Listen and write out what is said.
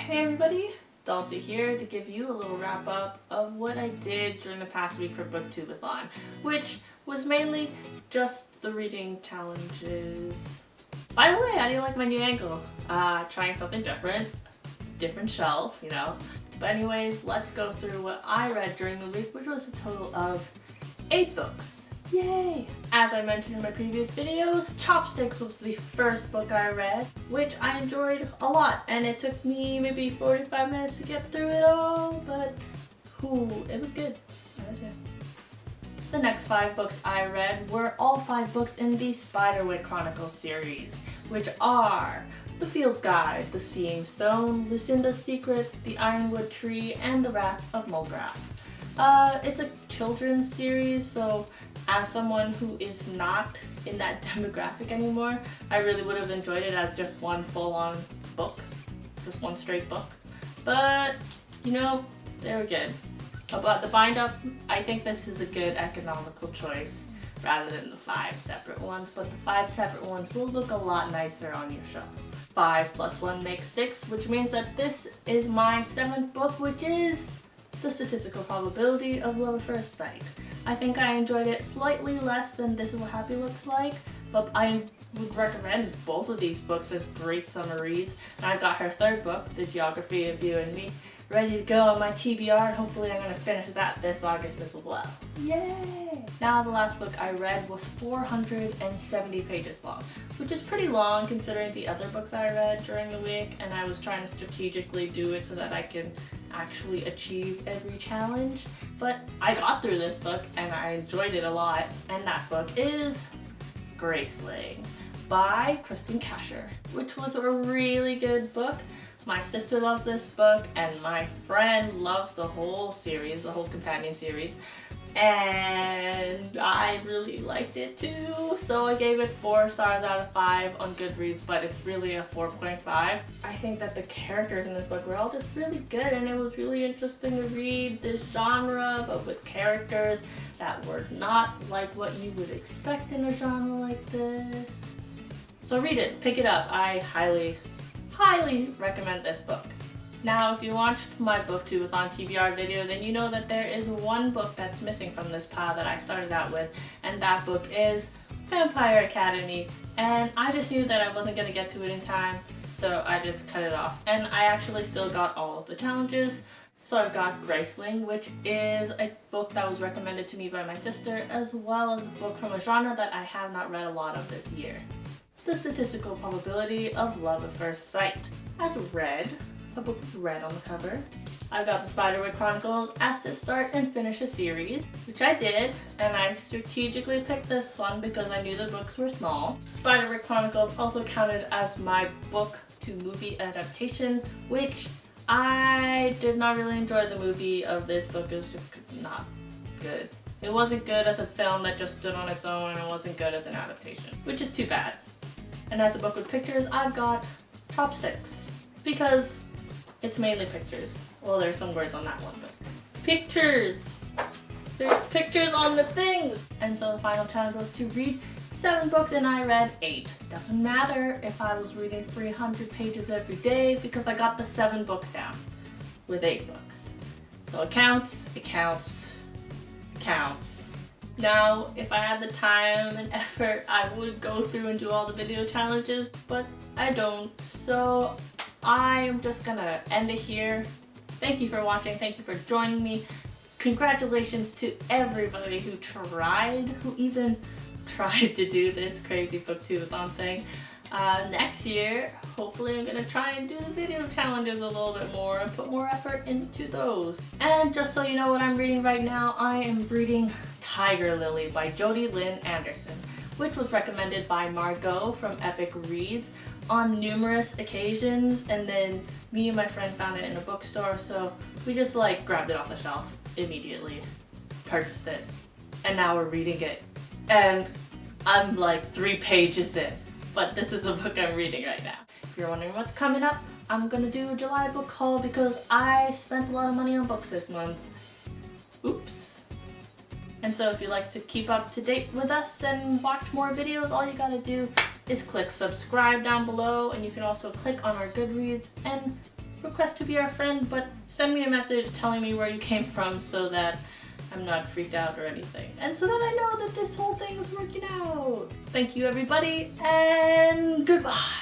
Hey everybody, Dulce here to give you a little wrap up of what I did during the past week for BookTubeAthon, which was mainly just the reading challenges. By the way, how do you like my new angle? Trying something different shelf, you know. But anyways, let's go through what I read during the week, which was a total of 8 books. Yay! As I mentioned in my previous videos, Chopsticks was the first book I read, which I enjoyed a lot, and it took me maybe 45 minutes to get through it all, but it was good. The next 5 books I read were all 5 books in the Spiderwick Chronicles series, which are The Field Guide, The Seeing Stone, Lucinda's Secret, The Ironwood Tree, and The Wrath of Mulgrass. It's a children's series, so as someone who is not in that demographic anymore, I really would have enjoyed it as just one full-on book, just one straight book. But, you know, they were good. About the bind-up, I think this is a good economical choice rather than the 5 separate ones, but the 5 separate ones will look a lot nicer on your shelf. 5 plus 1 makes 6, which means that this is my 7th book, which is The Statistical Probability of Love at First Sight. I think I enjoyed it slightly less than This Is What Happy Looks Like, but I would recommend both of these books as great summer reads. And I've got her 3rd book, The Geography of You and Me, ready to go on my TBR, and hopefully I'm going to finish that this August as well. Yay! Now the last book I read was 470 pages long, which is pretty long considering the other books I read during the week, and I was trying to strategically do it so that I can actually achieve every challenge. But I got through this book and I enjoyed it a lot, and that book is Graceling by Kristen Kasher, which was a really good book. My sister loves this book and my friend loves the whole series, the whole companion series, and I really liked it too, so I gave it 4 stars out of 5 on Goodreads, but it's really a 4.5. I think that the characters in this book were all just really good, and it was really interesting to read this genre, but with characters that were not like what you would expect in a genre like this. So read it, pick it up. I highly recommend this book. Now, if you watched my BookTubeAthon TBR video, then you know that there is one book that's missing from this pile that I started out with, and that book is Vampire Academy, and I just knew that I wasn't going to get to it in time, so I just cut it off. And I actually still got all of the challenges. So I've got Graceling, which is a book that was recommended to me by my sister, as well as a book from a genre that I have not read a lot of this year. The Statistical Probability of Love at First Sight. As Red, a book with red on the cover. I've got the Spiderwick Chronicles as to start and finish a series, which I did, and I strategically picked this one because I knew the books were small. Spiderwick Chronicles also counted as my book to movie adaptation, which I did not really enjoy the movie of this book. It was just not good. It wasn't good as a film that just stood on its own, and it wasn't good as an adaptation, which is too bad. And as a book with pictures, I've got Chopsticks, because it's mainly pictures. Well, there's some words on that one, but pictures! There's pictures on the things! And so the final challenge was to read 7 books, and I read 8. Doesn't matter if I was reading 300 pages every day, because I got the 7 books down with 8 books. So it counts, it counts, it counts. Now, if I had the time and effort, I would go through and do all the video challenges, but I don't. So I'm just gonna end it here. Thank you for watching. Thank you for joining me. Congratulations to everybody who even tried to do this crazy BookTubeAthon thing. Next year, hopefully I'm gonna try and do the video challenges a little bit more and put more effort into those. And just so you know what I'm reading right now, I am reading Tiger Lily by Jodi Lynn Anderson, which was recommended by Margot from Epic Reads on numerous occasions, and then me and my friend found it in a bookstore, so we just grabbed it off the shelf immediately, purchased it, and now we're reading it. And I'm 3 pages in, but this is a book I'm reading right now. If you're wondering what's coming up, I'm gonna do a July book haul because I spent a lot of money on books this month. Oops. And so if you'd like to keep up to date with us and watch more videos, all you gotta do is click subscribe down below, and you can also click on our Goodreads and request to be our friend, but send me a message telling me where you came from so that I'm not freaked out or anything. And so that I know that this whole thing is working out. Thank you everybody, and goodbye.